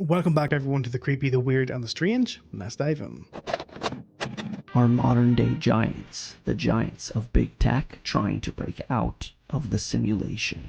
Welcome back everyone to the creepy, the weird and the strange. Let's dive in. Are modern day giants, the giants of big tech, trying to break out of the simulation.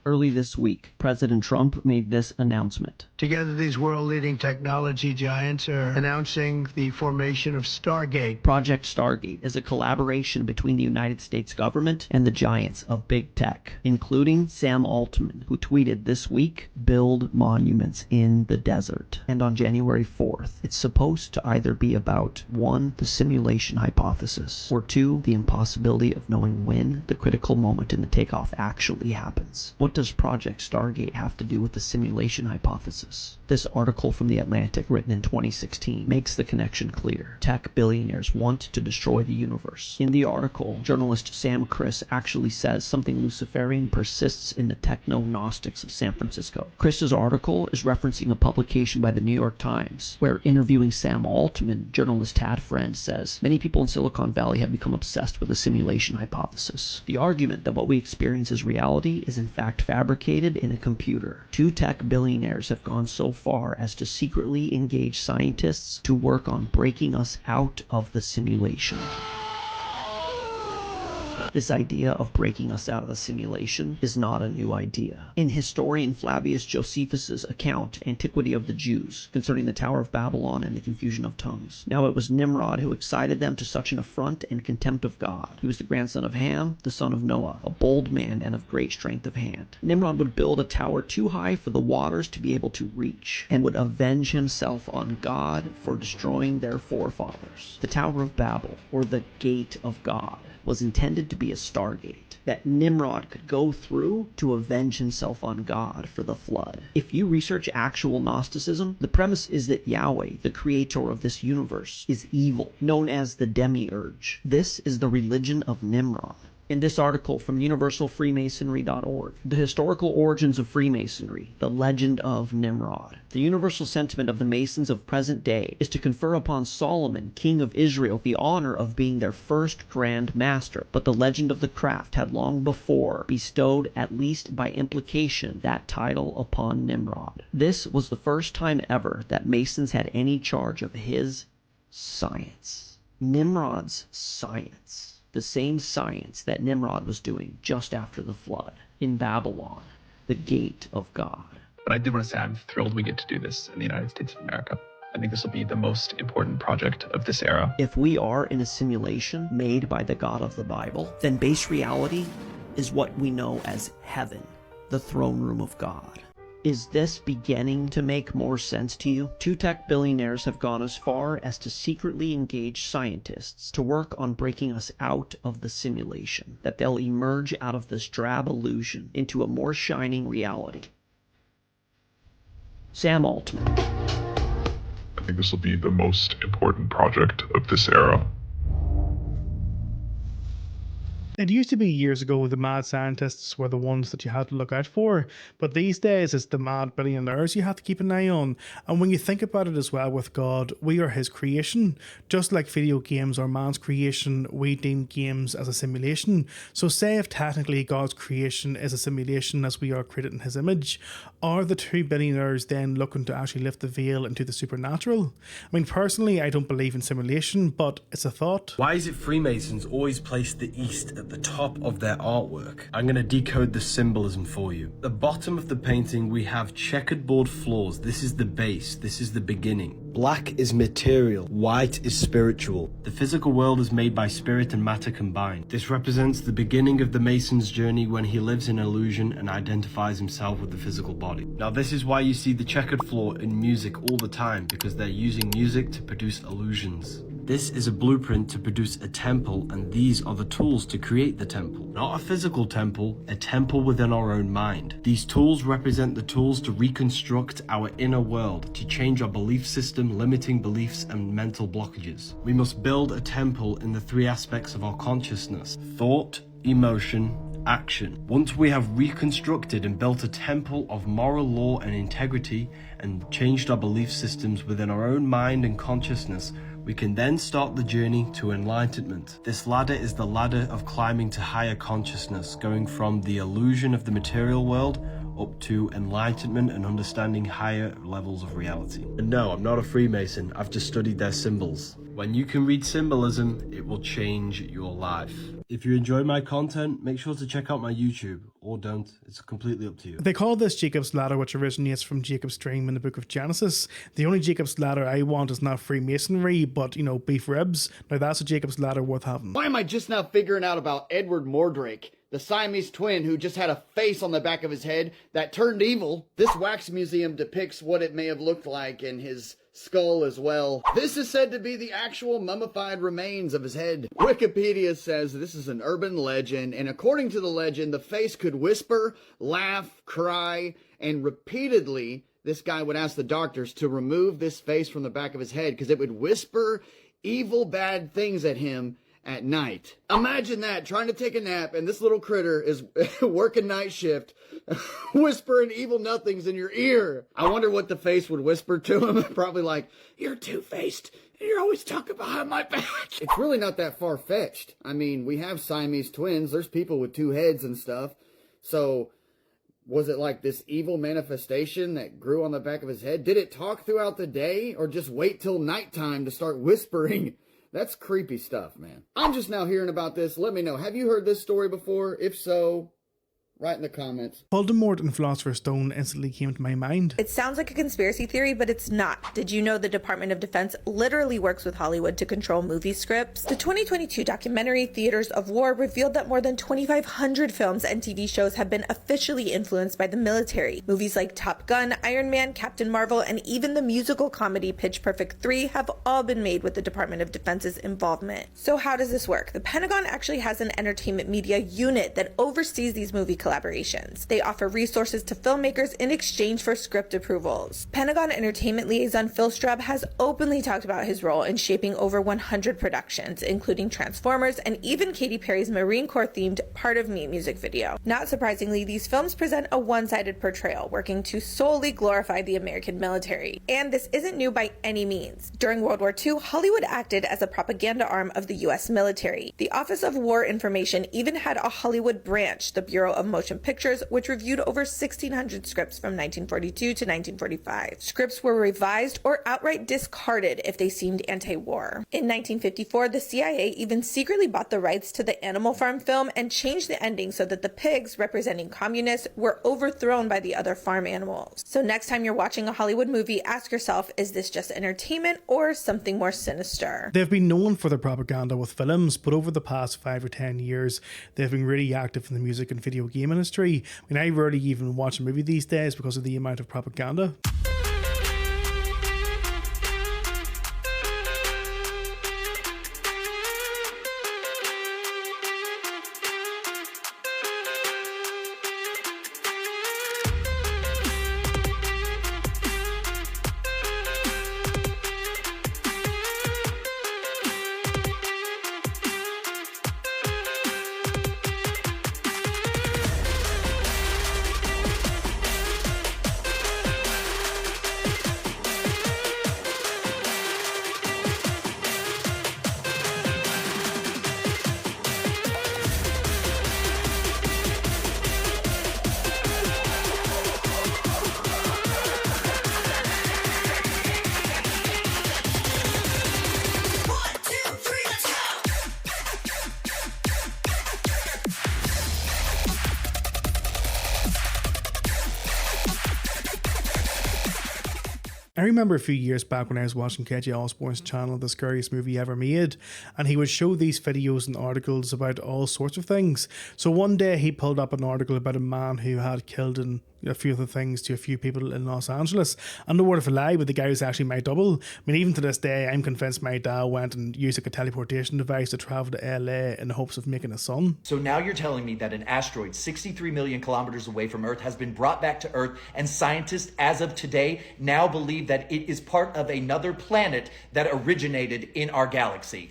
Early this week, President Trump made this announcement. Together, these world-leading technology giants are announcing the formation of Stargate. Project Stargate is a collaboration between the United States government and the giants of big tech, including Sam Altman, who tweeted this week, "Build monuments in the desert." And on January 4th, it's supposed to either be about 1. The simulation hypothesis, or 2. The impossibility of knowing when the critical moment in the takeoff actually happens. What does Project Stargate have to do with the simulation hypothesis? This article from The Atlantic, written in 2016, makes the connection clear. Tech billionaires want to destroy the universe. In the article, journalist Sam Criss actually says something Luciferian persists in the techno-gnostics of San Francisco. Criss's article is referencing a publication by the New York Times, where interviewing Sam Altman, journalist Tad Friend says, "Many people in Silicon Valley have become obsessed with the simulation hypothesis. The argument that what we experience as reality is in fact fabricated in a computer. 2 tech billionaires have gone so far as to secretly engage scientists to work on breaking us out of the simulation." This idea of breaking us out of the simulation is not a new idea. In historian Flavius Josephus's account, Antiquity of the Jews, concerning the Tower of Babylon and the confusion of tongues. Now it was Nimrod who excited them to such an affront and contempt of God. He was the grandson of Ham, the son of Noah, a bold man and of great strength of hand. Nimrod would build a tower too high for the waters to be able to reach, and would avenge himself on God for destroying their forefathers. The Tower of Babel, or the Gate of God, was intended to be a stargate that Nimrod could go through to avenge himself on God for the flood. If you research actual Gnosticism, the premise is that Yahweh, the creator of this universe, is evil, known as the demiurge. This is the religion of Nimrod. In this article from universalfreemasonry.org, The Historical Origins of Freemasonry, the Legend of Nimrod. The universal sentiment of the Masons of present day is to confer upon Solomon, king of Israel, the honor of being their first grand master, but the legend of the craft had long before bestowed, at least by implication, that title upon Nimrod. This was the first time ever that Masons had any charge of his science. Nimrod's science. The same science that Nimrod was doing just after the flood in Babylon, the Gate of God. But I did want to say I'm thrilled we get to do this in the United States of America. I think this will be the most important project of this era. If we are in a simulation made by the God of the Bible, then base reality is what we know as heaven, the throne room of God. Is this beginning to make more sense to you? 2 tech billionaires have gone as far as to secretly engage scientists to work on breaking us out of the simulation, that they'll emerge out of this drab illusion into a more shining reality. Sam Altman. I think this will be the most important project of this era. It used to be years ago the mad scientists were the ones that you had to look out for, but these days it's the mad billionaires you have to keep an eye on. And when you think about it as well with God, we are his creation. Just like video games are man's creation, we deem games as a simulation. So say if technically God's creation is a simulation as we are created in his image, are the 2 billionaires then looking to actually lift the veil into the supernatural? I mean, personally, I don't believe in simulation, but it's a thought. Why is it Freemasons always place the East at the top of their artwork? I'm going to decode the symbolism for you. At the bottom of the painting we have checkered board floors. This is the base. This is the beginning. Black is material. White is spiritual. The physical world is made by spirit and matter combined. This represents the beginning of the Mason's journey when he lives in illusion and identifies himself with the physical body. Now this is why you see the checkered floor in music all the time, because they're using music to produce illusions. This is a blueprint to produce a temple, and these are the tools to create the temple. Not a physical temple, a temple within our own mind. These tools represent the tools to reconstruct our inner world, to change our belief system, limiting beliefs and mental blockages. We must build a temple in the 3 aspects of our consciousness: thought, emotion, action. Once we have reconstructed and built a temple of moral law and integrity and changed our belief systems within our own mind and consciousness, we can then start the journey to enlightenment. This ladder is the ladder of climbing to higher consciousness, going from the illusion of the material world up to enlightenment and understanding higher levels of reality. And no, I'm not a Freemason, I've just studied their symbols. When you can read symbolism, it will change your life. If you enjoy my content, make sure to check out my YouTube, or don't, it's completely up to you. They call this Jacob's Ladder, which originates from Jacob's dream in the book of Genesis. The only Jacob's Ladder I want is not Freemasonry, but, beef ribs. Now that's a Jacob's Ladder worth having. Why am I just now figuring out about Edward Mordrake, the Siamese twin who just had a face on the back of his head that turned evil? This wax museum depicts what it may have looked like in his skull as well. This is said to be the actual mummified remains of his head. Wikipedia says this is an urban legend, and according to the legend, the face could whisper, laugh, cry, and repeatedly this guy would ask the doctors to remove this face from the back of his head because it would whisper evil, bad things at him at night. Imagine that, trying to take a nap, and this little critter is working night shift, whispering evil nothings in your ear. I wonder what the face would whisper to him. Probably like, "You're two-faced, and you're always talking behind my back." It's really not that far-fetched. I mean, we have Siamese twins. There's people with two heads and stuff. So, was it like this evil manifestation that grew on the back of his head? Did it talk throughout the day, or just wait till nighttime to start whispering? That's creepy stuff, man. I'm just now hearing about this. Let me know. Have you heard this story before? If so, write in the comments. Voldemort and Philosopher's Stone instantly came to my mind. It sounds like a conspiracy theory, but it's not. Did you know the Department of Defense literally works with Hollywood to control movie scripts? The 2022 documentary Theaters of War revealed that more than 2,500 films and TV shows have been officially influenced by the military. Movies like Top Gun, Iron Man, Captain Marvel, and even the musical comedy Pitch Perfect 3 have all been made with the Department of Defense's involvement. So how does this work? The Pentagon actually has an entertainment media unit that oversees these movie collaborations. They offer resources to filmmakers in exchange for script approvals. Pentagon Entertainment Liaison Phil Straub has openly talked about his role in shaping over 100 productions, including Transformers and even Katy Perry's Marine Corps themed Part of Me music video. Not surprisingly, these films present a one-sided portrayal, working to solely glorify the American military. And this isn't new by any means. During World War II, Hollywood acted as a propaganda arm of the U.S. military. The Office of War Information even had a Hollywood branch, the Bureau of Motion Pictures, which reviewed over 1,600 scripts from 1942 to 1945. Scripts were revised or outright discarded if they seemed anti-war. In 1954, the CIA even secretly bought the rights to the Animal Farm film and changed the ending so that the pigs, representing communists, were overthrown by the other farm animals. So next time you're watching a Hollywood movie, ask yourself, is this just entertainment or something more sinister? They've been known for their propaganda with films, but over the past 5 or 10 years, they've been really active in the music and video game industry. I mean, I rarely even watch a movie these days because of the amount of propaganda. I remember a few years back when I was watching KJ Osborne's channel, The Scariest Movie Ever Made, and he would show these videos and articles about all sorts of things. So one day he pulled up an article about a man who had killed in a few other things to a few people in Los Angeles. And no word of a lie, but the guy was actually my double. I mean, even to this day, I'm convinced my dad went and used like a teleportation device to travel to LA in the hopes of making a son. So now you're telling me that an asteroid 63 million kilometers away from Earth has been brought back to Earth, and scientists, as of today, now believe that it is part of another planet that originated in our galaxy.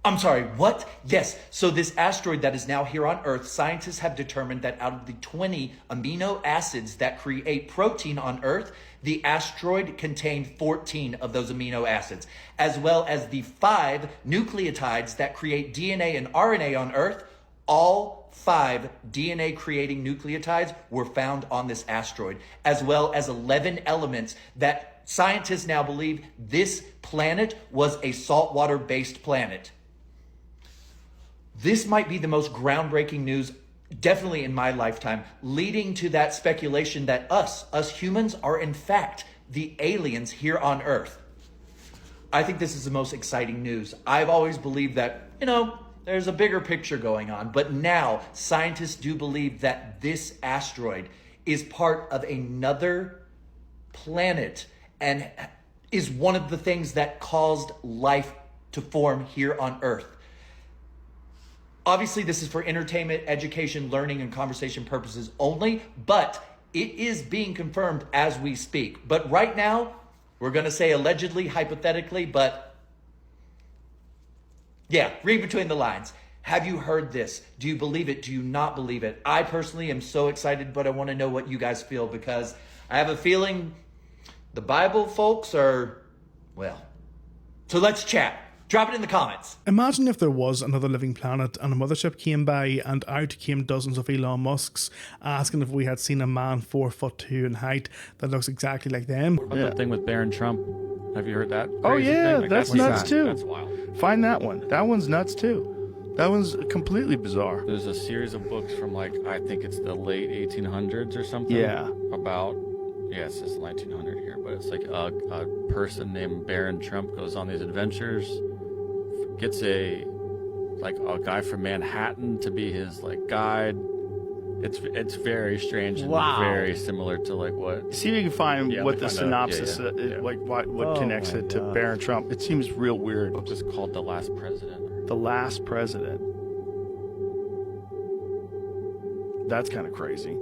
I'm sorry, what? Yes, so this asteroid that is now here on Earth, scientists have determined that out of the 20 amino acids that create protein on Earth, the asteroid contained 14 of those amino acids, as well as the 5 nucleotides that create DNA and RNA on Earth. All 5 DNA-creating nucleotides were found on this asteroid, as well as 11 elements that scientists now believe this planet was a saltwater-based planet. This might be the most groundbreaking news, definitely in my lifetime, leading to that speculation that us humans, are in fact the aliens here on Earth. I think this is the most exciting news. I've always believed that, there's a bigger picture going on, but now scientists do believe that this asteroid is part of another planet and is one of the things that caused life to form here on Earth. Obviously, this is for entertainment, education, learning, and conversation purposes only, but it is being confirmed as we speak. But right now, we're going to say allegedly, hypothetically, but yeah, read between the lines. Have you heard this? Do you believe it? Do you not believe it? I personally am so excited, but I want to know what you guys feel, because I have a feeling the Bible folks are, well, so let's chat. Drop it in the comments. Imagine if there was another living planet and a mothership came by and out came dozens of Elon Musks asking if we had seen a man 4'2" in height that looks exactly like them. What about the thing with Barron Trump? Have you heard that? Oh yeah, Like, that's nuts too. That's wild. Find that one. That one's nuts too. That one's completely bizarre. There's a series of books from I think it's the late 1800s or something. Yeah. About, it says 1900 here, but it's like a person named Barron Trump goes on these adventures, gets a guy from Manhattan to be his guide. It's very strange and very similar to what. See if you can find what the synopsis, what connects it to Barron Trump. It seems real weird. It's just called The Last President. The Last President. That's kind of crazy.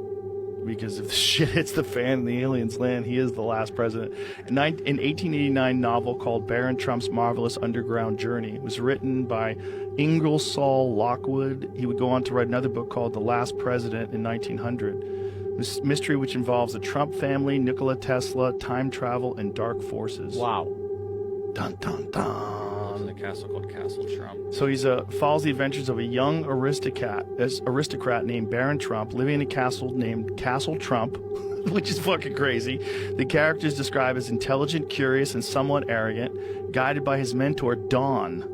Because if the shit hits the fan and the aliens land, he is the last president. An 1889 novel called Barron Trump's Marvelous Underground Journey was written by Ingersoll Lockwood. He would go on to write another book called The Last President in 1900. This mystery which involves the Trump family, Nikola Tesla, time travel, and dark forces. Wow. Dun, dun, dun. In a castle called Castle Trump. So he's follows the adventures of a young aristocrat named Barron Trump living in a castle named Castle Trump, which is fucking crazy. The character is described as intelligent, curious, and somewhat arrogant, guided by his mentor Dawn.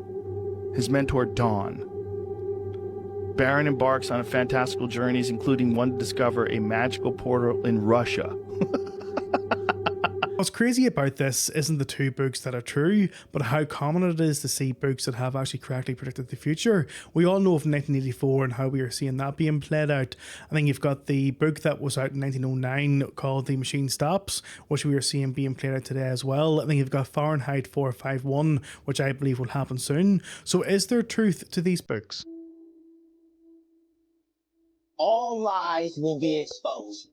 Barron embarks on fantastical journeys, including one to discover a magical portal in Russia. What's crazy about this isn't the two books that are true, but how common it is to see books that have actually correctly predicted the future. We all know of 1984 and how we are seeing that being played out. I think you've got the book that was out in 1909 called The Machine Stops, which we are seeing being played out today as well. I think you've got Fahrenheit 451, which I believe will happen soon. So is there truth to these books? All lies will be exposed.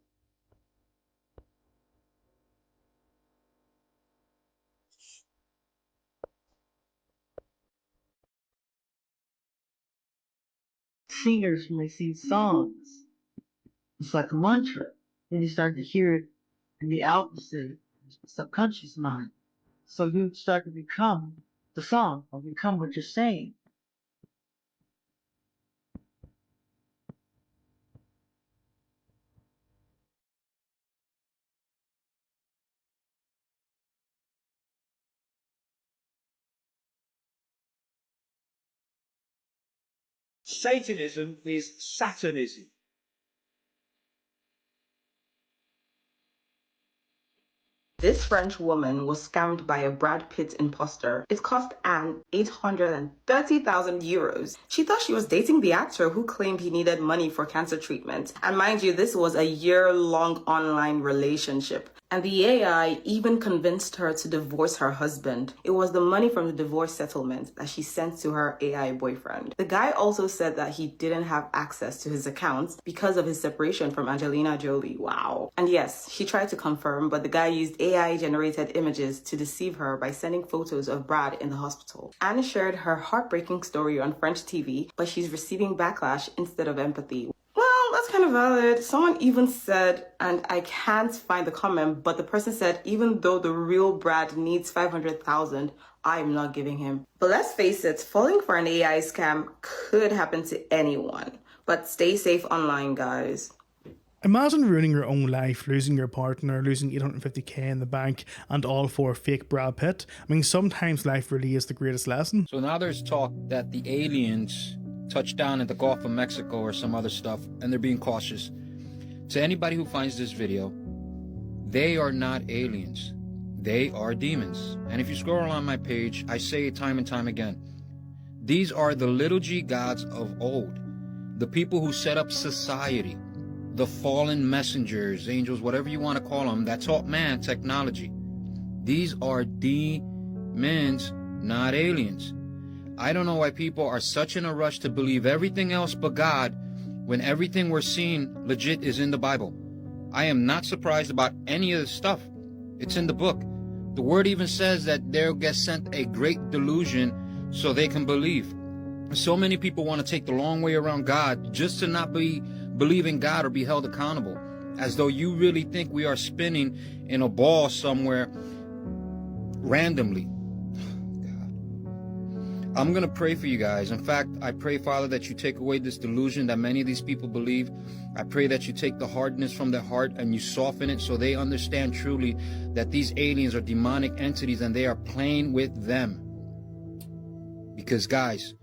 Singers, when they sing songs, it's like a mantra. Then you start to hear it in the opposite subconscious mind. So you start to become the song, or become what you're saying. Satanism is Satanism. This French woman was scammed by a Brad Pitt imposter. It cost Anne 830,000 euros. She thought she was dating the actor who claimed he needed money for cancer treatment. And mind you, this was a year-long online relationship. And the AI even convinced her to divorce her husband. It was the money from the divorce settlement that she sent to her AI boyfriend. The guy also said that he didn't have access to his accounts because of his separation from Angelina Jolie. Wow. And yes, she tried to confirm, but the guy used AI-generated images to deceive her by sending photos of Brad in the hospital. Anne shared her heartbreaking story on French TV, but she's receiving backlash instead of empathy. Well, that's kind of valid. Someone even said, and I can't find the comment, but the person said, even though the real Brad needs 500,000, I'm not giving him. But let's face it, falling for an AI scam could happen to anyone. But stay safe online, guys. Imagine ruining your own life, losing your partner, losing 850k in the bank, and all for fake Brad Pitt. I mean, sometimes life really is the greatest lesson. So now there's talk that the aliens touched down at the Gulf of Mexico or some other stuff, and they're being cautious. To anybody who finds this video, they are not aliens. They are demons. And if you scroll on my page, I say it time and time again. These are the little g gods of old, the people who set up society, the fallen messengers, angels, whatever you want to call them, that taught man technology. These are demons, not aliens. I don't know why people are such in a rush to believe everything else but God when everything we're seeing legit is in the Bible. I am not surprised about any of this stuff. It's in the book. The word even says that they'll get sent a great delusion so they can believe. So many people want to take the long way around God just to not believe in God or be held accountable, as though you really think we are spinning in a ball somewhere randomly. I'm going to pray for you guys. In fact, I pray, Father, that you take away this delusion that many of these people believe. I pray that you take the hardness from their heart and you soften it so they understand truly that these aliens are demonic entities and they are playing with them. Because, guys,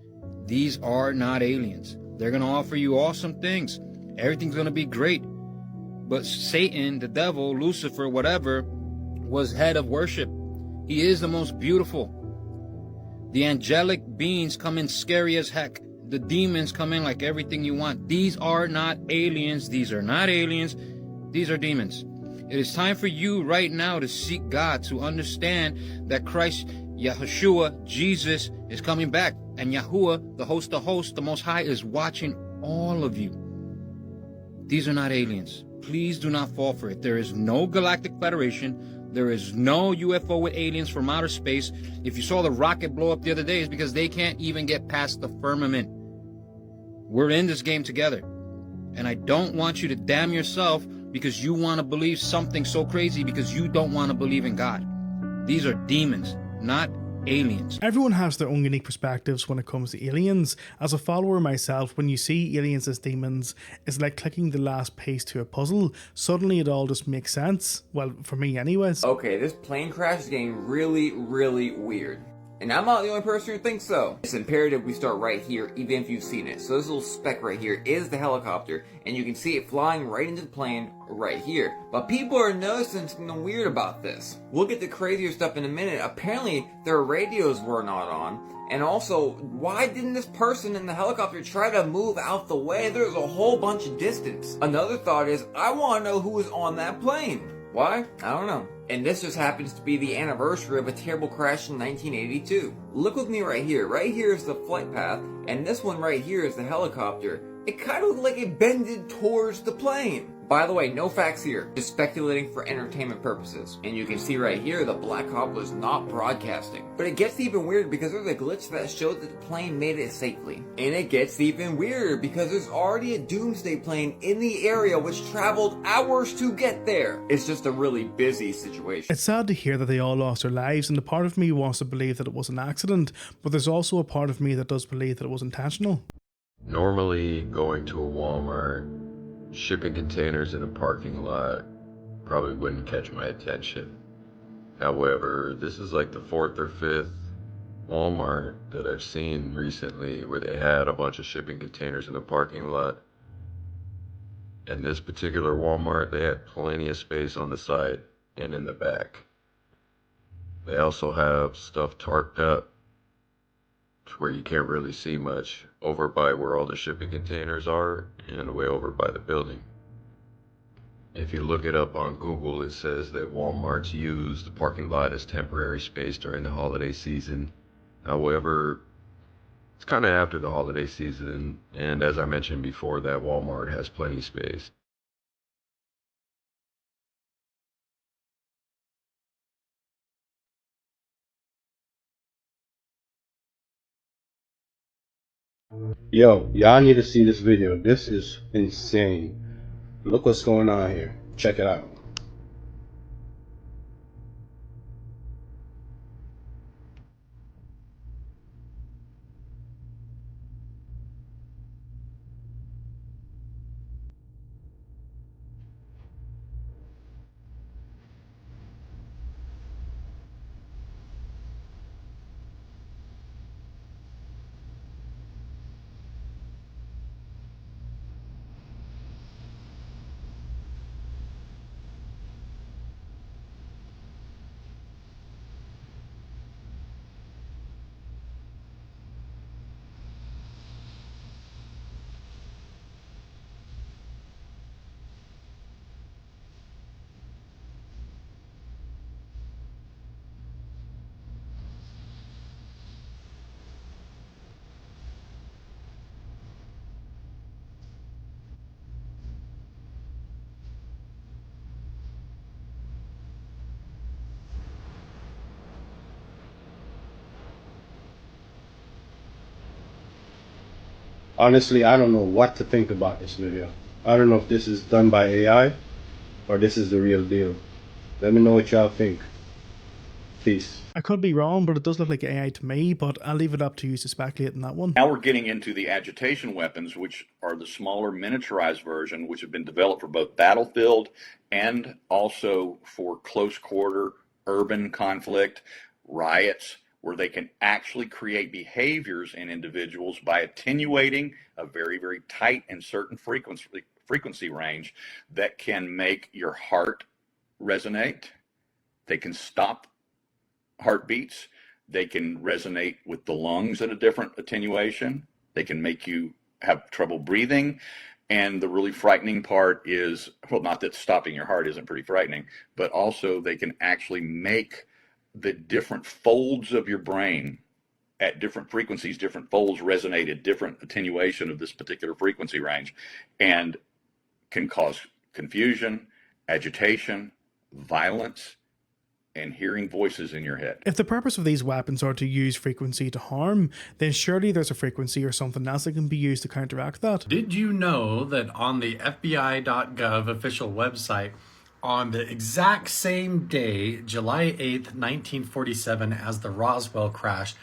these are not aliens. They're going to offer you awesome things. Everything's going to be great. But Satan, the devil, Lucifer, whatever, was head of worship. He is the most beautiful. The angelic beings come in scary as heck. The demons come in like everything you want. These are not aliens. These are not aliens. These are demons. It is time for you right now to seek God, to understand that Christ, Yahushua, Jesus, is coming back. And Yahuwah, the host of hosts, the Most High, is watching all of you. These are not aliens. Please do not fall for it. There is no Galactic Federation. There is no UFO with aliens from outer space. If you saw the rocket blow up the other day, it's because they can't even get past the firmament. We're in this game together. And I don't want you to damn yourself because you want to believe something so crazy because you don't want to believe in God. These are demons, not aliens. Everyone has their own unique perspectives when it comes to aliens. As a follower myself, when you see aliens as demons, it's like clicking the last piece to a puzzle. Suddenly it all just makes sense. Well, for me anyways. Okay, this plane crash is getting really, really weird. And I'm not the only person who thinks so. It's imperative we start right here, even if you've seen it. So this little speck right here is the helicopter, and you can see it flying right into the plane right here. But people are noticing something weird about this. We'll get to crazier stuff in a minute. Apparently, their radios were not on. And also, why didn't this person in the helicopter try to move out the way? There's a whole bunch of distance. Another thought is, I want to know who was on that plane. Why? I don't know. And this just happens to be the anniversary of a terrible crash in 1982. Look with me right here. Right here is the flight path, and this one right here is the helicopter. It kind of looked like it bended towards the plane. By the way, no facts here, just speculating for entertainment purposes. And you can see right here, the Black Hawk was not broadcasting. But it gets even weirder because there's a glitch that showed that the plane made it safely. And it gets even weirder because there's already a doomsday plane in the area which traveled hours to get there. It's just a really busy situation. It's sad to hear that they all lost their lives, and a part of me wants to believe that it was an accident, but there's also a part of me that does believe that it was intentional. Normally, going to a Walmart, shipping containers in a parking lot probably wouldn't catch my attention. However, this is like the 4th or 5th Walmart that I've seen recently where they had a bunch of shipping containers in the parking lot. And this particular Walmart, they had plenty of space on the side and in the back. They also have stuff tarped up to where you can't really see much over by where all the shipping containers are and way over by the building. If you look it up on Google, it says that Walmart's use the parking lot as temporary space during the holiday season. However, it's kind of after the holiday season, and as I mentioned before, that Walmart has plenty of space. Yo, y'all need to see this video. This is insane. Look what's going on here. Check it out. Honestly, I don't know what to think about this video. I don't know if this is done by AI or this is the real deal. Let me know what y'all think. Peace. I could be wrong, but it does look like AI to me, but I'll leave it up to you to speculate on that one. Now we're getting into the agitation weapons, which are the smaller miniaturized version, which have been developed for both battlefield and also for close quarter urban conflict, riots, where they can actually create behaviors in individuals by attenuating a very, very tight and certain frequency range that can make your heart resonate. They can stop heartbeats. They can resonate with the lungs at a different attenuation. They can make you have trouble breathing. And the really frightening part is, well, not that stopping your heart isn't pretty frightening, but also they can actually make the different folds of your brain at different frequencies, different folds resonate at different attenuation of this particular frequency range, and can cause confusion, agitation, violence, and hearing voices in your head. If the purpose of these weapons are to use frequency to harm, then surely there's a frequency or something else that can be used to counteract that. Did you know that on the FBI.gov official website, on the exact same day, July 8th, 1947, as the Roswell crash,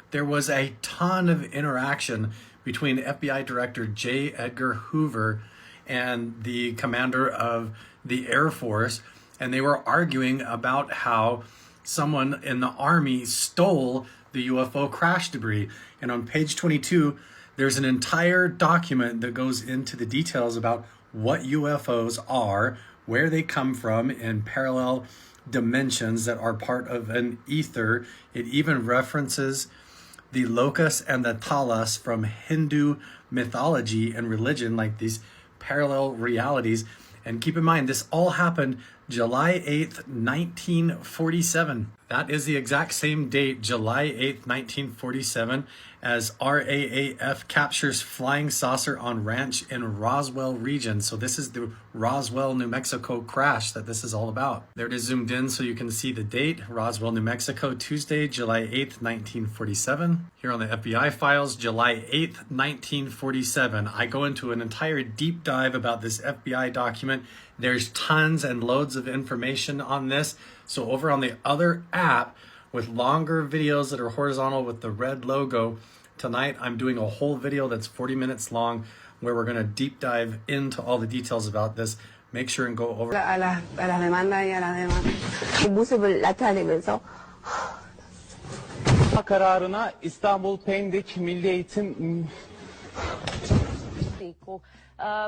there was a ton of interaction between FBI Director J. Edgar Hoover and the commander of the Air Force, and they were arguing about how someone in the Army stole the UFO crash debris. And on page 22, there's an entire document that goes into the details about what UFOs are, where they come from in parallel dimensions that are part of an ether. It even references the locus and the talas from Hindu mythology and religion, like these parallel realities. And keep in mind, this all happened July 8th, 1947. That is the exact same date, July 8th, 1947, as RAAF captures flying saucer on ranch in Roswell region. So this is the Roswell, New Mexico crash that this is all about. There it is zoomed in so you can see the date. Roswell, New Mexico, Tuesday, July 8th, 1947. Here on the FBI files, July 8th, 1947. I go into an entire deep dive about this FBI document. There's tons and loads of information on this. So over on the other app with longer videos that are horizontal with the red logo, tonight I'm doing a whole video that's 40 minutes long where we're going to deep dive into all the details about this. Make sure and go over. Kararına İstanbul Pendek Milli Eğitim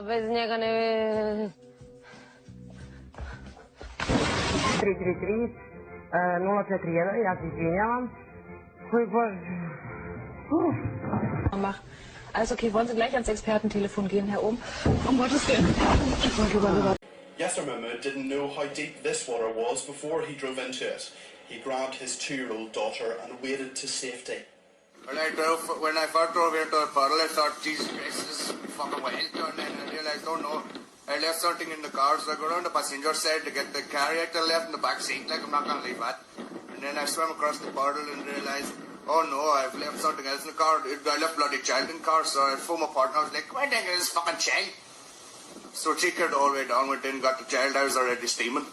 bez njega ne... 333 0431, ja se izvinjavam. Koji bože. Also okay, wollen Sie gleich ans Expertentelefon gehen, Herr Ohm? Um Gottes Willen. Yasser Mahmoud didn't know how deep this water was before he drove into it. He grabbed his 2-year-old daughter and waded to safety. When I first drove into a puddle, I thought, Jesus Christ, this is fucking wild. And then I realized, oh no, I left something in the car, so I go down the passenger side to get the carry I left in the back seat, like I'm not going to leave that. And then I swam across the puddle and realized, oh no, I've left something else in the car. I left bloody child in the car, so I phoned my partner. I was like, why did I get this fucking child? So she carried all the way down, went in, got the child. I was already steaming.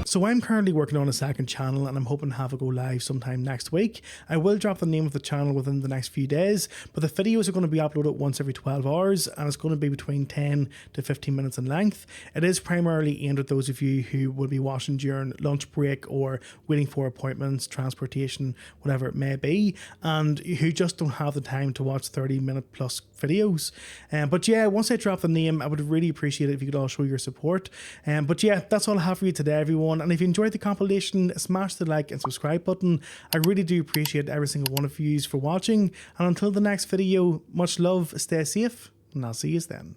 So I'm currently working on a second channel and I'm hoping to have it go live sometime next week. I will drop the name of the channel within the next few days, but the videos are going to be uploaded once every 12 hours and it's going to be between 10 to 15 minutes in length. It is primarily aimed at those of you who will be watching during lunch break or waiting for appointments, transportation, whatever it may be, and who just don't have the time to watch 30-minute plus videos. But yeah, once I drop the name, I would really appreciate it if you could all show your support. But yeah, that's all I have for you today, everyone. And if you enjoyed the compilation, smash the like and subscribe button. I really do appreciate every single one of you for watching. And until the next video, much love, stay safe, and I'll see you then.